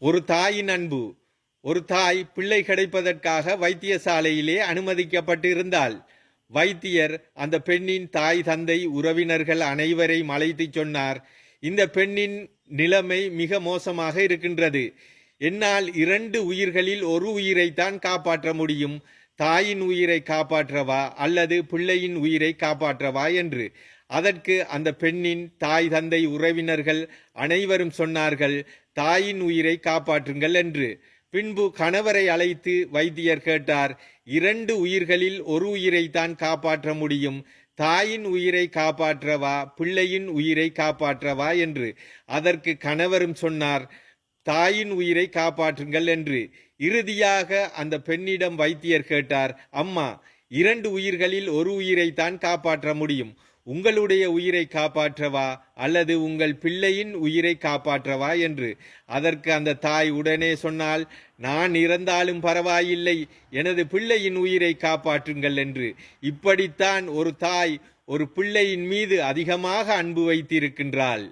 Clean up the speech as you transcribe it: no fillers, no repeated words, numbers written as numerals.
ஒரு தாயின் அன்பு. ஒரு தாய் பிள்ளை கிடைப்பதற்காக வைத்தியசாலையிலே அனுமதிக்கப்பட்டிருந்தாள். வைத்தியர் அந்த பெண்ணின் தாய் தந்தை உறவினர்கள் அனைவரையும் அழைத்து சொன்னார், இந்த பெண்ணின் நிலைமை மிக மோசமாக இருக்கின்றது. என்னால் 2 உயிர்களில் ஒரு உயிரைத்தான் காப்பாற்ற முடியும். தாயின் உயிரை காப்பாற்றவா அல்லது பிள்ளையின் உயிரை காப்பாற்றவா என்று. அதற்கு அந்த பெண்ணின் தாய் தந்தை உறவினர்கள் அனைவரும் சொன்னார்கள், தாயின் உயிரை காப்பாற்றுங்கள் என்று. பின்பு கணவரை அழைத்து வைத்தியர் கேட்டார், 2 உயிர்களில் ஒரு உயிரைத்தான் காப்பாற்ற முடியும், தாயின் உயிரை காப்பாற்றவா பிள்ளையின் உயிரை காப்பாற்றவா என்று. அதற்கு கணவரும் சொன்னார், தாயின் உயிரை காப்பாற்றுங்கள் என்று. இறுதியாக அந்த பெண்ணிடம் வைத்தியர் கேட்டார், அம்மா, 2 உயிர்களில் ஒரு உயிரைத்தான் காப்பாற்ற முடியும், உங்களுடைய உயிரை காப்பாற்றவா அல்லது உங்கள் பிள்ளையின் உயிரை காப்பாற்றவா என்று. அதற்கு அந்த தாய் உடனே சொன்னால், நான் இறந்தாலும் பரவாயில்லை, எனது பிள்ளையின் உயிரை காப்பாற்றுங்கள் என்று. இப்படித்தான் ஒரு தாய் ஒரு பிள்ளையின் மீது அதிகமாக அன்பு வைத்திருக்கின்றாள்.